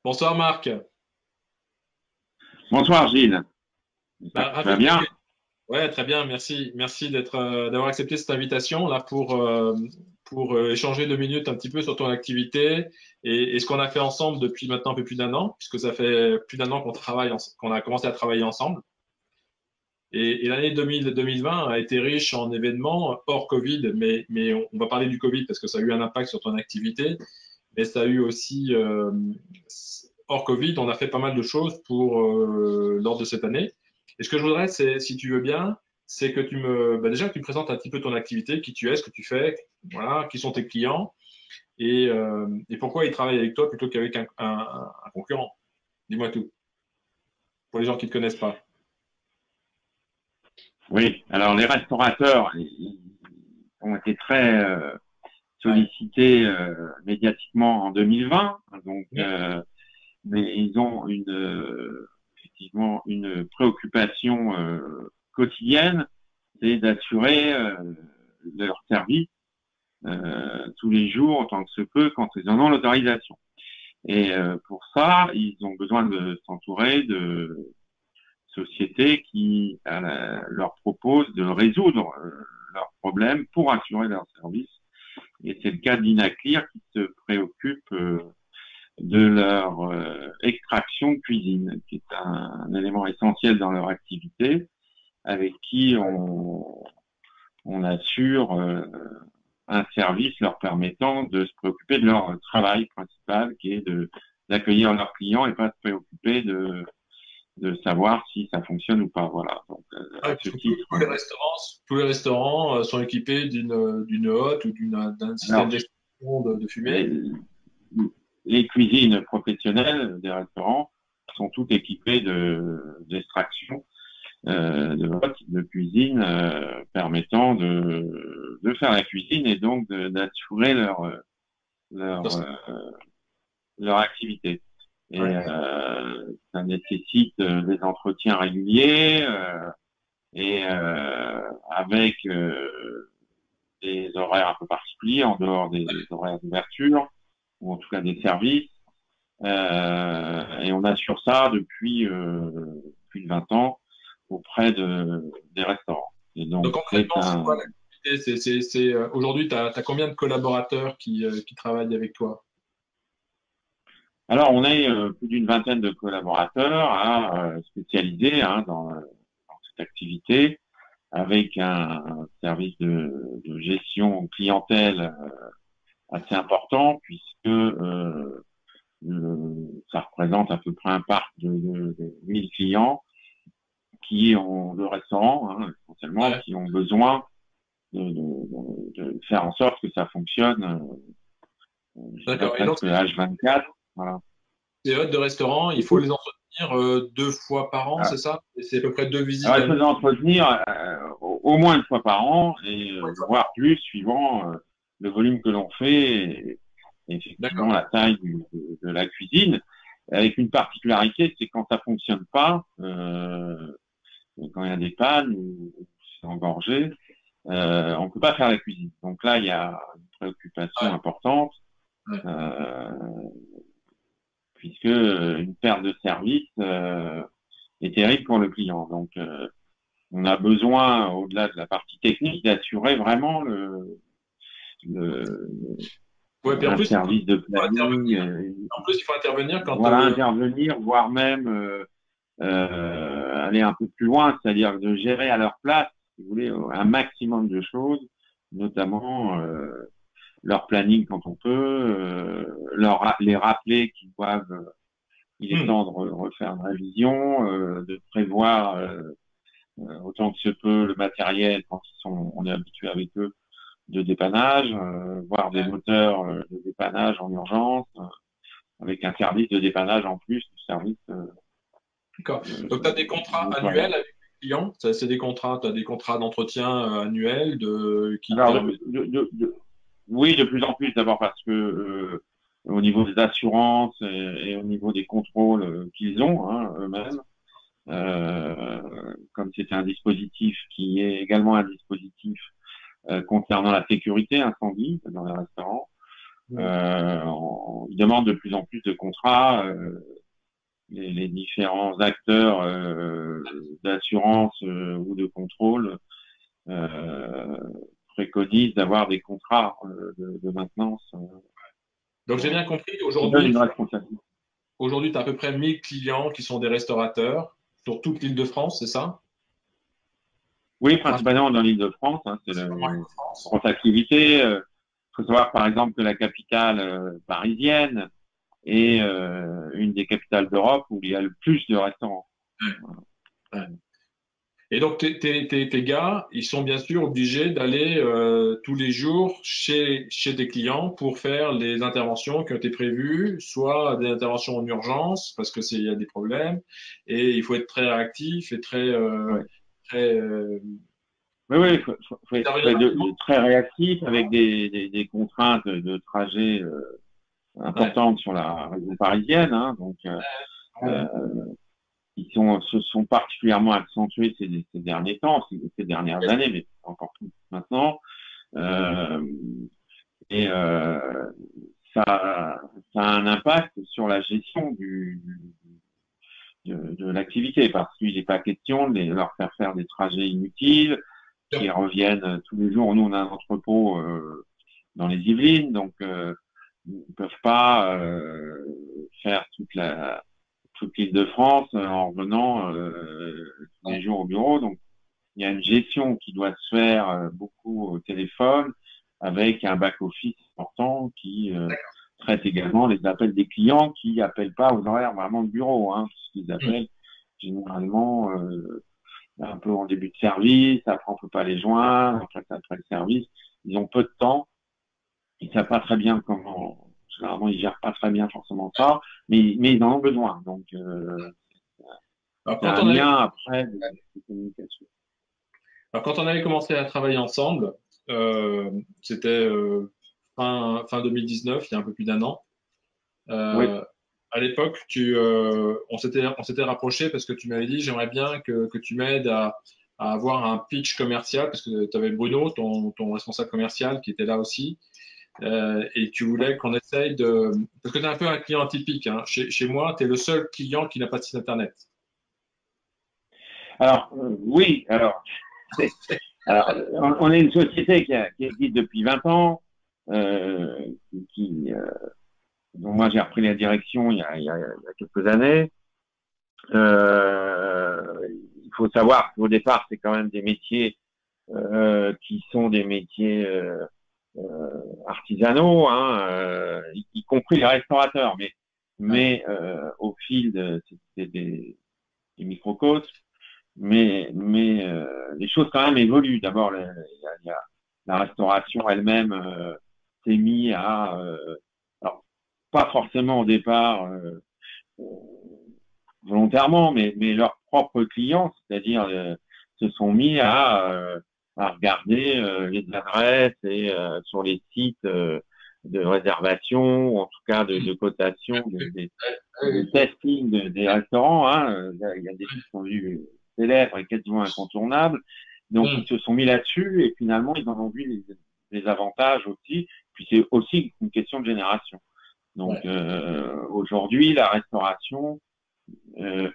Bonsoir Marc. Bonsoir Gilles, j'espère que tu Ravi vas de bien. t'accueillir. Ouais, très bien, merci. Merci d'avoir accepté cette invitation là pour échanger 2 minutes un petit peu sur ton activité et ce qu'on a fait ensemble depuis maintenant un peu plus d'un an, puisque ça fait plus d'un an qu'on a commencé à travailler ensemble. Et l'année 2020 a été riche en événements hors Covid, mais on va parler du Covid parce que ça a eu un impact sur ton activité, mais ça a eu aussi hors Covid, on a fait pas mal de choses lors de cette année. Et ce que je voudrais, c'est, si tu veux bien, c'est que déjà que tu me présentes un petit peu ton activité, qui tu es, ce que tu fais, voilà, qui sont tes clients et pourquoi ils travaillent avec toi plutôt qu'avec un concurrent. Dis-moi tout, pour les gens qui ne te connaissent pas. Oui, alors les restaurateurs, ils ont été très Ouais. sollicités médiatiquement en 2020, donc Mhm. mais ils ont effectivement une préoccupation quotidienne, c'est d'assurer leur service tous les jours en tant que se peut quand ils en ont l'autorisation. Et pour ça, ils ont besoin de s'entourer de sociétés qui leur proposent de résoudre leurs problèmes pour assurer leur service. Et c'est le cas d'Inaclear qui se préoccupe de leur extraction de cuisine, qui est un élément essentiel dans leur activité, avec qui on assure un service leur permettant de se préoccuper de leur travail principal, qui est d'accueillir leurs clients et pas de se préoccuper de savoir si ça fonctionne ou pas. Voilà. Donc, Ouais, à parce ce que titre, tous les restaurants sont équipés d'une hotte ou d'un système alors, d'extraction de fumée. les, les cuisines professionnelles des restaurants sont toutes équipées d'extraction, de votes de cuisine permettant de faire la cuisine et donc d'assurer leur, leur activité. Et Ouais. ça nécessite des entretiens réguliers et avec des horaires un peu particuliers en dehors des horaires d'ouverture ou en tout cas des services. Et on assure ça depuis plus de 20 ans auprès des restaurants. Et Donc donc c'est concrètement, c'est quoi un. l'activité? Aujourd'hui, tu as combien de collaborateurs qui travaillent avec toi? Alors on est plus d'une vingtaine de collaborateurs spécialisés dans cette activité, avec un service de gestion clientèle assez important puisque ça représente à peu près un parc de 1000 clients qui ont de restaurants essentiellement, Ouais, qui ont besoin de faire en sorte que ça fonctionne, je dirais d'accord. Et donc, presque H24. Voilà. ces hôtes de restaurant, il faut les entretenir 2 fois par an, c'est Ah, ça? Et c'est à peu près 2 visites alors il faut annuelles. les entretenir au moins une fois par an et voire plus suivant le volume que l'on fait et effectivement D'accord. la taille de la cuisine. Avec une particularité, c'est quand ça fonctionne pas, quand il y a des pannes ou c'est engorgé, on peut pas faire la cuisine. Donc là, il y a une préoccupation Ouais, importante ouais. euh, puisque une perte de service est terrible pour le client. Donc on a besoin, au-delà de la partie technique, d'assurer vraiment le, Ouais, puis en un plus, service de faut planning, intervenir. En plus, il faut intervenir quand. voilà, intervenir, voire même aller un peu plus loin, c'est-à-dire de gérer à leur place, si vous voulez, un maximum de choses, notamment leur planning quand on peut, les rappeler qu'ils doivent, il est Hmm, temps de refaire une révision, de prévoir autant que se peut le matériel quand on est habitué avec eux de dépannage, voire des moteurs de dépannage en urgence, avec un service de dépannage en plus du service d'accord. Donc, tu as des de contrats annuels nettoyage. avec les clients? Ça, c'est des contrats, tu as des contrats d'entretien annuels qui Alors, permettent. oui, de plus en plus, d'abord parce que au niveau des assurances et au niveau des contrôles qu'ils ont eux-mêmes, comme c'est un dispositif qui est également un dispositif concernant la sécurité incendie dans les restaurants, Ils demandent de plus en plus de contrats. Les différents acteurs d'assurance ou de contrôle euh, préconisent d'avoir des contrats de maintenance. Donc, j'ai bien compris, Qui donnent aujourd'hui, une responsabilité. aujourd'hui, tu as à peu près 1000 clients qui sont des restaurateurs sur toute l'île de France, c'est ça? Oui, principalement dans l'Île-de-France, hein, c'est Principalement le Île-de-France. grosse activité. Il faut savoir par exemple que la capitale parisienne est une des capitales d'Europe où il y a le plus de restaurants. Ouais. Et donc, tes gars, ils sont bien sûr obligés d'aller tous les jours chez des clients pour faire les interventions qui ont été prévues, soit des interventions en urgence, parce que il y a des problèmes, et il faut être très réactif et Ouais. très Oui, oui, faut intervenir être rapidement. très réactif avec des contraintes de trajet Ouais. importantes sur la région parisienne. Hein, donc, Ouais. euh, se sont particulièrement accentués ces derniers temps, ces dernières années, mais encore plus maintenant. Euh, et ça, ça a un impact sur la gestion de l'activité parce qu'il n'est pas question de leur faire faire des trajets inutiles qui reviennent tous les jours. Nous, on a un entrepôt dans les Yvelines, donc ils ne peuvent pas faire toute l'île de France en revenant tous les jours au bureau. Donc, il y a une gestion qui doit se faire beaucoup au téléphone avec un back-office important qui traite également les appels des clients qui appellent pas aux horaires vraiment de bureau, hein, puisqu'ils appellent généralement un peu en début de service, après on peut pas les joindre, après le service, ils ont peu de temps, ils savent pas très bien comment, généralement ils gèrent pas très bien forcément ça, mais ils en ont besoin, donc Alors, c'est un lien après de communication. quand on avait commencé à travailler ensemble, c'était fin 2019, il y a un peu plus d'un an. Oui, Euh, à l'époque, on s'était rapproché parce que tu m'avais dit, j'aimerais bien que tu m'aides à avoir un pitch commercial parce que tu avais Bruno, ton responsable commercial, qui était là aussi, et tu voulais qu'on essaye parce que tu es un peu un client atypique, hein. Chez moi, tu es le seul client qui n'a pas de site internet. alors oui, alors on est une société qui existe depuis 20 ans, euh, qui, dont moi j'ai repris la direction il y a quelques années. Il faut savoir qu'au départ, c'est quand même des métiers qui sont des métiers artisanaux, hein, y compris les restaurateurs. Ouais. Au fil de c'était des microcosmes, mais les choses quand même évoluent. D'abord, il y a la restauration elle-même s'est mise à alors pas forcément au départ volontairement, mais leurs propres clients, c'est-à-dire se sont mis à regarder les adresses et sur les sites de réservation, ou en tout cas de cotation, de testing des restaurants. Hein. Il y a des sites qui sont devenus célèbres et quasiment incontournables. Donc ils Hum, se sont mis là-dessus et finalement ils en ont vu les avantages aussi. Puis c'est aussi une question de génération. Donc ouais. aujourd'hui la restauration euh,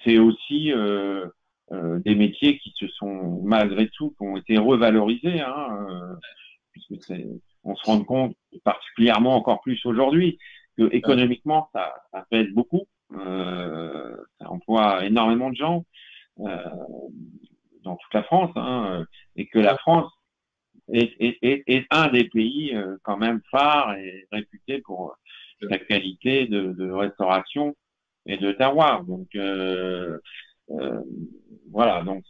c'est aussi des métiers qui se sont malgré tout qui ont été revalorisés, hein, puisque on se rend compte particulièrement encore plus aujourd'hui que Ouais. économiquement ça pèse beaucoup, ça emploie énormément de gens euh, dans toute la France, hein, et que la France est un des pays quand même phares et réputé pour sa qualité de restauration et de terroir. Donc euh, voilà, donc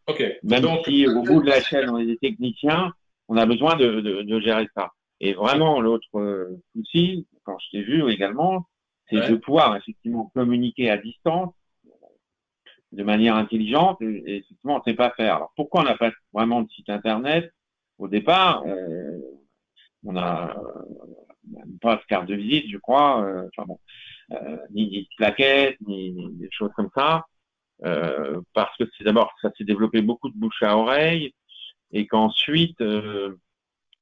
Ok. même Donc, si au bout de la chaîne on est des techniciens, on a besoin de gérer ça. Et vraiment l'autre souci, quand je t'ai vu également, c'est de ouais. pouvoir effectivement communiquer à distance de manière intelligente et effectivement on ne sait pas faire. Alors pourquoi on n'a pas vraiment de site internet au départ on a même pas de carte de visite, je crois, enfin bon, ni de plaquettes, ni des choses comme ça. Parce que c'est d'abord ça s'est développé beaucoup de bouche à oreille et qu'ensuite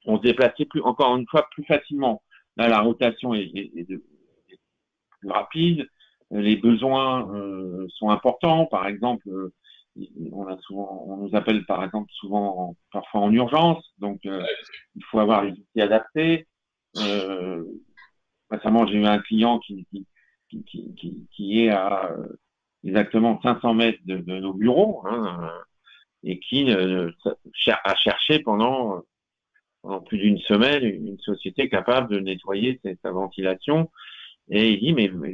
on se déplaçait encore une fois, plus facilement. Là, la rotation est plus rapide. Les besoins sont importants. Par exemple, on nous appelle par exemple parfois en urgence, donc il faut avoir les outils adaptés. Récemment, j'ai eu un client qui est à exactement 500 mètres de nos bureaux, hein, et qui a cherché pendant plus d'une semaine une société capable de nettoyer sa ventilation. Et il dit, mais vous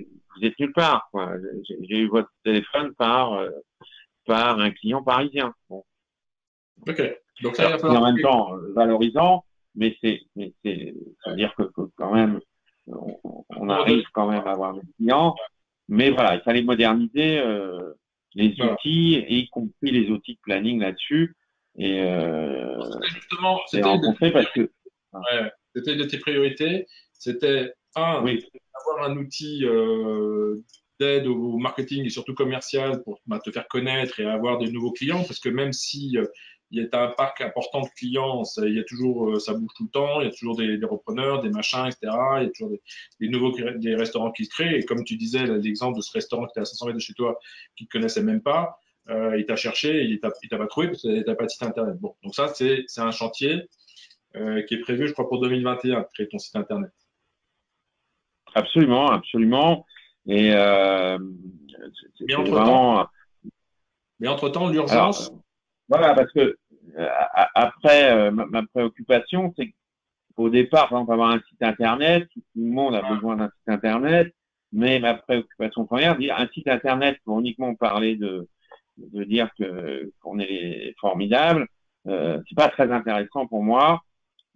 êtes nulle part, quoi. J'ai eu votre téléphone par un client parisien. Bon. Ok. Donc ça, il va Et en falloir. même temps, valorisant, mais ça veut dire que quand même, on arrive quand même à avoir des clients. Mais voilà, il fallait moderniser les Voilà. outils, et y compris les outils de planning là-dessus. Et Justement, et c'était une de tes rencontrer parce priorités. que, Ouais, c'était une de tes priorités. C'était oui, avoir un outil d'aide au marketing et surtout commercial pour te faire connaître et avoir des nouveaux clients, parce que même si il y a un parc important de clients, il y a toujours, ça bouge tout le temps, il y a toujours des repreneurs, des machins, etc. Il y a toujours des nouveaux des restaurants qui se créent. Et comme tu disais, l'exemple de ce restaurant qui était à 500 mètres de chez toi, qui ne te connaissait même pas, il t'a cherché, il t'a pas trouvé parce que tu n'as pas de site internet. Bon, donc ça, c'est un chantier qui est prévu, je crois, pour 2021, de créer ton site internet. absolument, absolument. Et Mais c'est entre-temps, vraiment. Alors, l'urgence, voilà, parce que après, ma préoccupation, c'est qu'au départ, par exemple, avoir un site internet, tout le monde a besoin d'un site internet, mais ma préoccupation première, dire un site internet pour uniquement parler de dire qu'on est formidable, c'est pas très intéressant pour moi,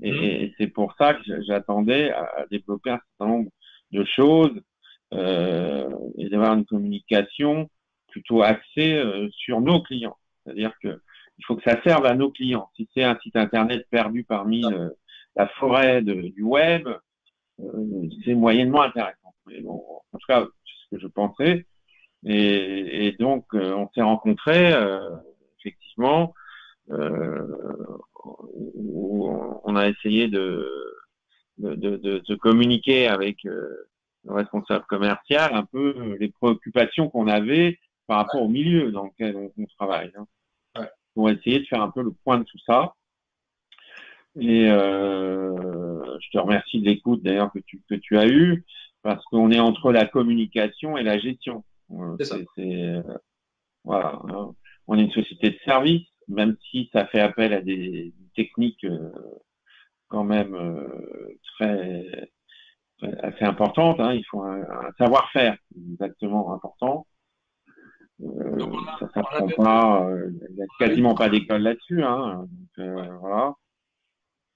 et c'est pour ça que j'attendais à développer un certain nombre de choses et d'avoir une communication plutôt axée sur nos clients. C'est-à-dire que il faut que ça serve à nos clients. Si c'est un site internet perdu parmi la forêt du web, c'est moyennement intéressant. Mais bon, en tout cas, c'est ce que je pensais. Et donc, on s'est rencontrés, effectivement, euh, où on a essayé de communiquer avec le responsable commercial un peu les préoccupations qu'on avait par rapport au milieu dans lequel on travaille. Hein. ouais, On va essayer de faire un peu le point de tout ça. Et je te remercie de l'écoute d'ailleurs que tu as eu, parce qu'on est entre la communication et la gestion. c'est ça. Voilà. Hein. On est une société de service, même si ça fait appel à des techniques quand même assez importantes. Hein. Il faut un savoir-faire exactement important. Donc, Ça on s'apprend avait, pas. Il n'y a on avait quasiment pas d'école là-dessus. Hein. Voilà.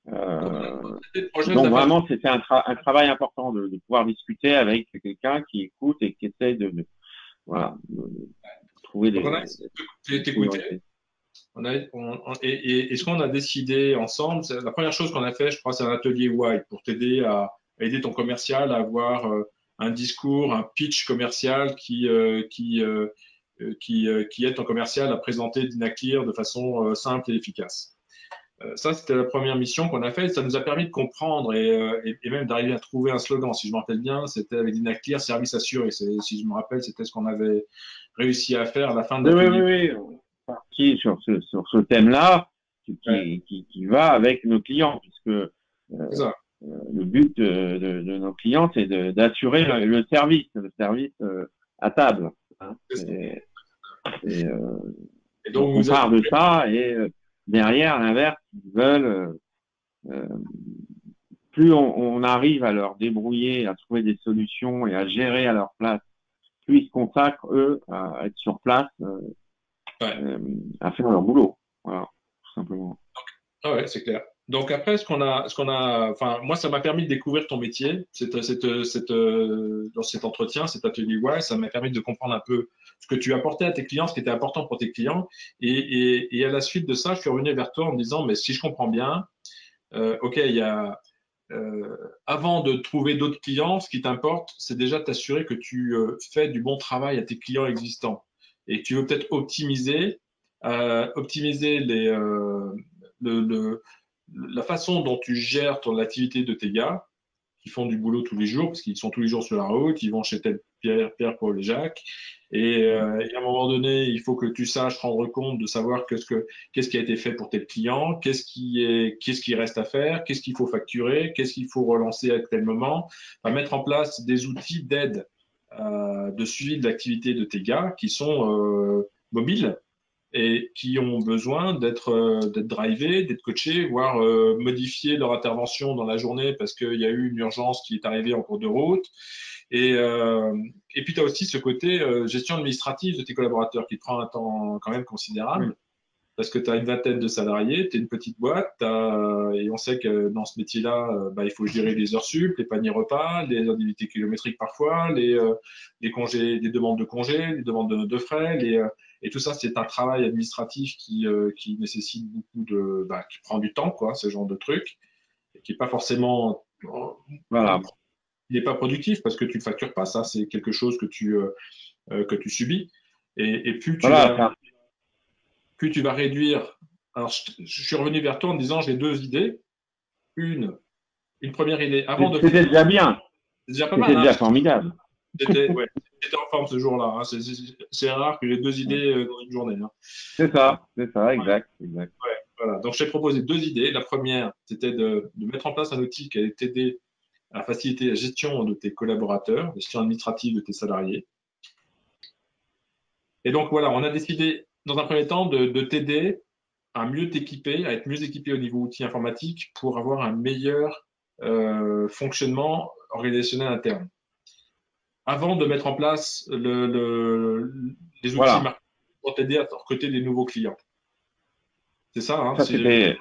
donc, c'était le projet de Donc la faire. vraiment, c'était un travail important de pouvoir discuter avec quelqu'un qui écoute et qui essaie voilà, de trouver Donc, on a des écouté. priorités. Et ce qu'on a décidé ensemble, c'est la première chose qu'on a fait, je crois, c'est un atelier White pour t'aider à aider ton commercial à avoir un discours, un pitch commercial qui aide ton commercial à présenter Dynaclear de façon simple et efficace. Ça, c'était la première mission qu'on a faite. Ça nous a permis de comprendre et même d'arriver à trouver un slogan. Si je me rappelle bien, c'était avec Dynaclear, service assuré. Si je me rappelle, c'était ce qu'on avait réussi à faire à la fin de Oui, oui, oui, l'atelier. oui. On est parti sur ce thème-là Ouais, qui va avec nos clients, puisque c'est ça. le but de nos clients, c'est d'assurer le service à table. Hein. C'est ça. Et donc, Donc on vous êtes. part de ça et derrière, à l'inverse, ils veulent euh, plus on arrive à leur débrouiller, à trouver des solutions et à gérer à leur place, plus ils se consacrent, eux, à être sur place, Ouais. à faire leur boulot. Voilà, tout simplement. Ah ouais, c'est clair. Donc après, enfin, moi, ça m'a permis de découvrir ton métier, dans cet entretien, cet atelier Wise, ça m'a permis de comprendre un peu ce que tu apportais à tes clients, ce qui était important pour tes clients. Et à la suite de ça, je suis revenu vers toi en me disant, mais si je comprends bien, ok, avant de trouver d'autres clients, ce qui t'importe, c'est déjà de t'assurer que tu fais du bon travail à tes clients existants. Et que tu veux peut-être optimiser les, le, la façon dont tu gères ton activité de tes gars, qui font du boulot tous les jours, parce qu'ils sont tous les jours sur la route, ils vont chez tel Pierre, Paul et Jacques. Et à un moment donné, il faut que tu saches rendre compte de savoir qu'est-ce qui a été fait pour tel client, qu'est-ce qui reste à faire, qu'est-ce qu'il faut facturer, qu'est-ce qu'il faut relancer à tel moment. Mettre en place des outils d'aide de suivi de l'activité de tes gars qui sont mobiles et qui ont besoin d'être drivés, d'être coachés, voire modifier leur intervention dans la journée parce qu'il y a eu une urgence qui est arrivée en cours de route. Et, euh, et puis, tu as aussi ce côté gestion administrative de tes collaborateurs qui prend un temps quand même considérable parce que tu as une vingtaine de salariés, tu es une petite boîte, et on sait que dans ce métier-là, il faut gérer les heures sup, les paniers repas, les indemnités kilométriques parfois, les congés, les demandes de congés, les demandes de notes de frais, et tout ça, c'est un travail administratif qui nécessite beaucoup qui prend du temps, quoi, ce genre de truc, et qui est pas forcément, Voilà. il n'est pas productif parce que tu ne factures pas, ça, c'est quelque chose que tu subis. Et Voilà, plus tu vas réduire. Alors, je suis revenu vers toi en disant j'ai deux idées. Une, une première idée. Avant de c'était déjà bien. c'est déjà pas mal. C'était Hein. déjà formidable. J'étais en forme ce jour-là. Hein. C'est rare que j'ai deux idées dans une journée. Hein. C'est ça, exact, exact. Ouais, voilà. Donc, je t'ai proposé deux idées. La première, c'était de mettre en place un outil qui allait t'aider à faciliter la gestion de tes collaborateurs, la gestion administrative de tes salariés. Et donc, voilà, on a décidé, dans un premier temps, de t'aider à mieux t'équiper, à être mieux équipé au niveau outils informatiques pour avoir un meilleur fonctionnement organisationnel interne. Avant de mettre en place les outils Voilà. marketing pour t'aider à recruter des nouveaux clients. C'est ça, hein, Ça, c'était,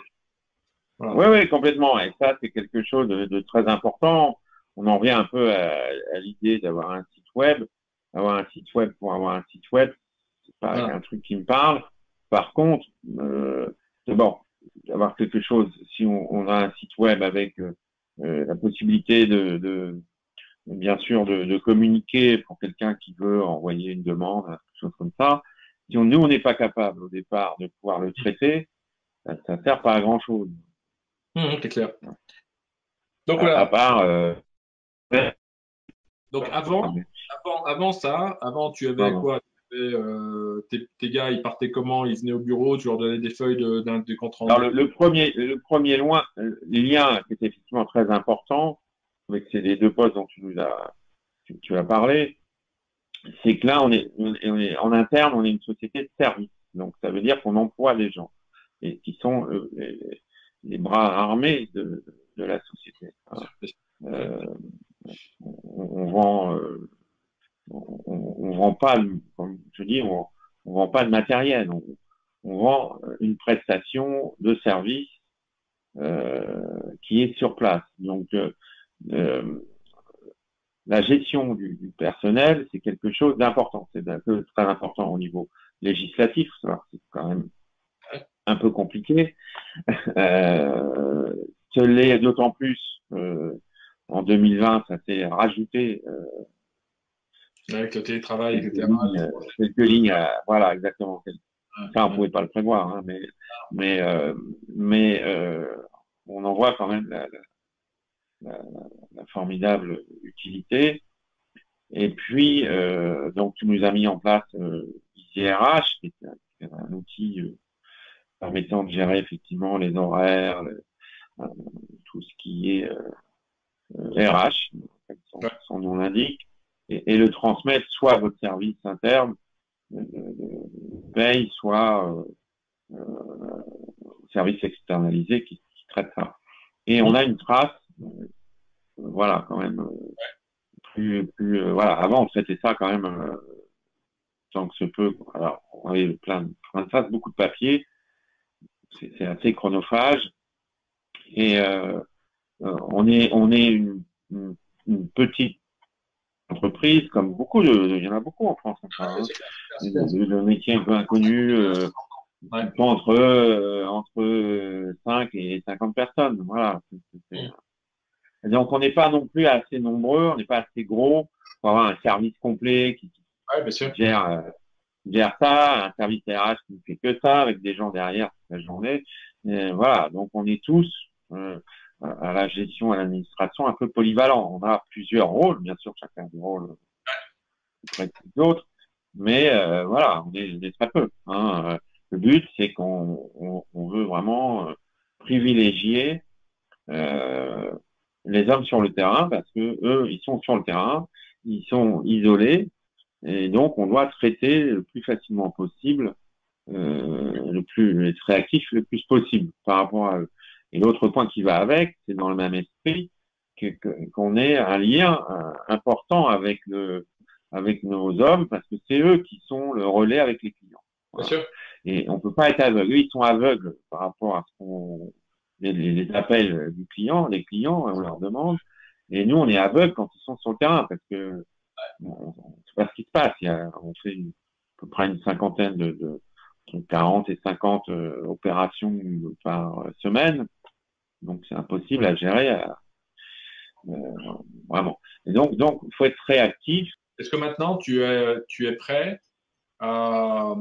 voilà. oui, oui, complètement. Et ça, c'est quelque chose de très important. On en revient un peu à l'idée d'avoir un site web. Avoir un site web pour avoir un site web, c'est pas Voilà. un truc qui me parle. Par contre, c'est bon d'avoir quelque chose. Si on a un site web avec la possibilité bien sûr, de communiquer pour quelqu'un qui veut envoyer une demande, quelque chose comme ça. Si nous, on n'est pas capable au départ de pouvoir le traiter, ça ne sert pas à grand chose. C'est clair. Donc À voilà. part, Donc avant tu avais pardon. quoi? Tu avais, tes gars, ils partaient comment? Ils venaient au bureau, tu leur donnais des feuilles de compte Alors, rendu. le premier lien qui est effectivement très important, avec ces deux postes dont tu as parlé, c'est que là, on est en interne, on est une société de service. Donc, ça veut dire qu'on emploie des gens et qui sont les bras armés de la société. Ouais. Euh, on vend, on vend pas, comme je dis, on vend pas de matériel. On vend une prestation de service qui est sur place. Donc, euh, la gestion du personnel, c'est quelque chose d'important. C'est un peu très important au niveau législatif. C'est quand même un peu compliqué. Ce l'est d'autant plus en 2020, ça s'est rajouté Avec le télétravail, etc. quelques lignes voilà, exactement. Ça, on Ouais. pouvait pas le prévoir, hein, mais, euh, mais on en voit quand même la, la formidable utilité. Et puis, donc, tu nous as mis en place EasyRH, qui est un outil permettant de gérer effectivement les horaires, euh, tout ce qui est RH, Ouais. son nom l'indique, et le transmettre soit à votre service interne paye, soit au service externalisé qui traite ça. Et on a une trace, voilà, quand même, voilà, avant on traitait ça quand même tant que se peut. Alors, on avait plein de traces, beaucoup de papier, c'est assez chronophage, et on est une petite entreprise, comme il y en a beaucoup en France, enfin, hein, de métiers un peu inconnus, Ouais. entre 5 et 50 personnes. Voilà. Donc, on n'est pas non plus assez nombreux, on n'est pas assez gros pour avoir un service complet Ouais, bien qui sûr. gère ça, un service RH qui ne fait que ça, avec des gens derrière toute la journée. Et voilà. Donc, on est tous à la gestion, à l'administration, un peu polyvalent. On a plusieurs rôles, bien sûr, chacun des rôles plus près que les autres, mais voilà, on est très peu. Hein. Le but, c'est on veut vraiment privilégier euh, les hommes sur le terrain parce que eux, ils sont sur le terrain, ils sont isolés, et donc on doit traiter le plus facilement possible, être réactif le plus possible par rapport à eux. Et l'autre point qui va avec, c'est dans le même esprit qu'on ait un lien important avec nos hommes parce que c'est eux qui sont le relais avec les clients. Bien Voilà. sûr. Et on peut pas être aveugle. Eux, ils sont aveugles par rapport à ce qu'on les appels du client, les clients, on leur demande. Et nous, on est aveugles quand ils sont sur le terrain parce que on sait pas ce qui se passe. On fait à peu près une cinquantaine entre 40 et 50 opérations par semaine. Donc, c'est impossible à gérer, vraiment. Et donc, il faut être réactif. Est-ce que maintenant tu es prêt à,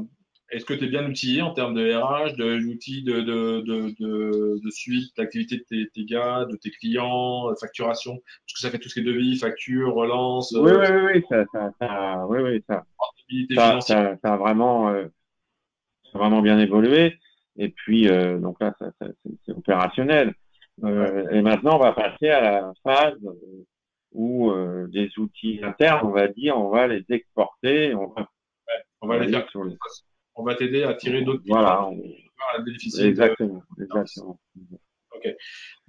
est-ce que tu es bien outillé en termes de RH, d'outils de suite, d'activité de tes gars, de tes clients, facturation? Parce que ça fait tout ce qui est devis, facture, relance, Oui, oui, oui, stabilité financière. ça a vraiment bien évolué. Et puis, donc là, c'est opérationnel. Ouais, Et maintenant, on va passer à la phase où des outils internes, on va dire, on va les exporter, on va ouais. On va les travailler faire. sur les. On va t'aider à tirer d'autres clients Voilà, à bénéficier de exactement, services. exactement. OK. Y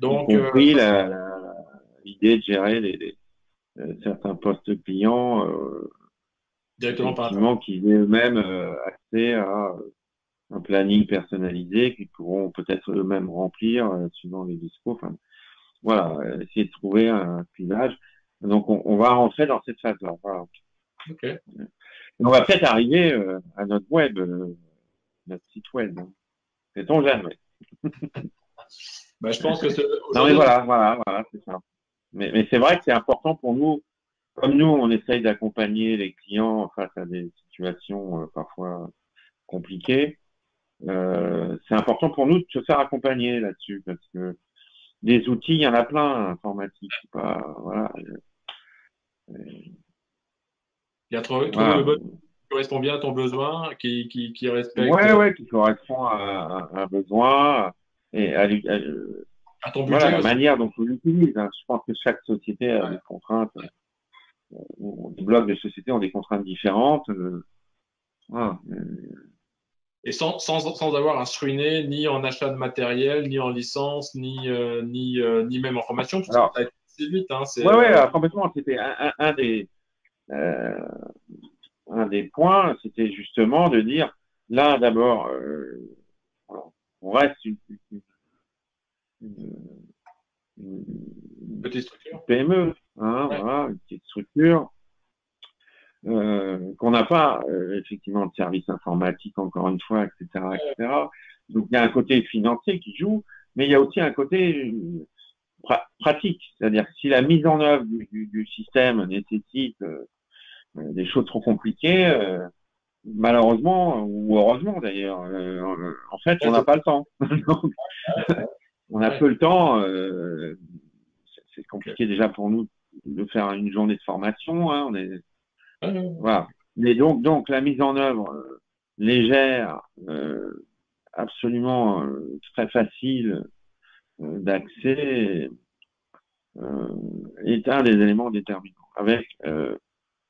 Donc, compris ça, c'est l'idée de gérer certains postes clients, directement par Internet. effectivement, qui aient eux-mêmes accès à un planning personnalisé qu'ils pourront peut-être eux-mêmes remplir suivant les dispos. Enfin, voilà, essayer de trouver un clivage. Donc, on va rentrer dans cette phase-là. Voilà. OK. Et on va peut-être arriver à notre web, notre site web. Hein. Sait-on jamais. Bah, je pense que Non, mais aujourd'hui, voilà, c'est ça. Mais c'est vrai que c'est important pour nous, comme nous, on essaye d'accompagner les clients face à des situations parfois compliquées. C'est important pour nous de se faire accompagner là-dessus parce que des outils, il y en a plein informatiques. Pas, voilà, il y a trouvé le voilà. bon qui correspond bien à ton besoin, qui respecte Ouais, qui correspond à un besoin et à ton voilà budget la aussi. manière dont on l'utilise. Hein. Je pense que chaque société a Ouais. des contraintes. Des blocs de société ont des contraintes différentes. Voilà. Et sans avoir à se ruiner ni en achat de matériel, ni en licence, ni même en formation, parce que Alors, ça a été assez vite, hein, ouais, complètement. C'était euh, un des points, c'était justement de dire, là, d'abord, on reste une, petite une structure. PME, hein, Ouais. voilà, une petite structure, qu'on n'a pas effectivement de service informatique, encore une fois, etc., etc. Donc, il y a un côté financier qui joue, mais il y a aussi un côté pratique, c'est-à-dire que si la mise en œuvre du système nécessite des choses trop compliquées, malheureusement, ou heureusement d'ailleurs, en fait, on Ouais, n'a pas le temps. Donc, on a ouais. peu le temps. C'est Ok. compliqué déjà pour nous de faire une journée de formation. Hein, Ouais. voilà. Mais donc la mise en œuvre légère, absolument très facile d'accès, euh, est un des éléments déterminants. Avec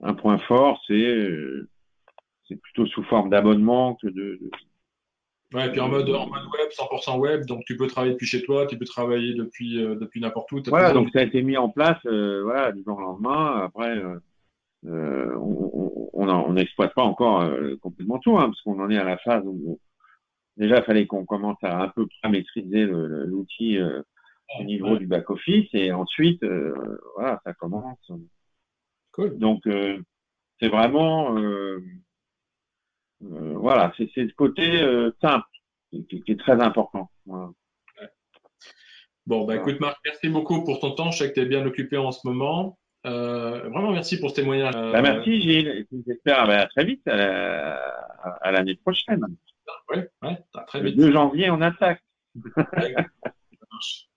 un point fort, c'est plutôt sous forme d'abonnement que Ouais, et puis en mode web, 100% web, donc tu peux travailler depuis chez toi, tu peux travailler depuis n'importe où, tu as voilà, toujours donc une. ça a été mis en place, voilà, du jour au lendemain. Après, on n'exploite pas encore complètement tout, hein, parce qu'on en est à la phase où déjà il fallait qu'on commence à un peu près maîtriser l'outil au niveau Ouais, du back office, et ensuite, voilà, ça commence. cool. Donc c'est vraiment, voilà, c'est le côté simple qui est très important. Voilà. Bon, bah Voilà. écoute, Marc, merci beaucoup pour ton temps. Je sais que tu es bien occupé en ce moment. Vraiment, merci pour ce témoignage. Bah, merci Gilles, et puis j'espère à très vite, à l'année prochaine. Ouais, ouais, à très Le vite. 2 janvier, on attaque. Ouais, ça marche.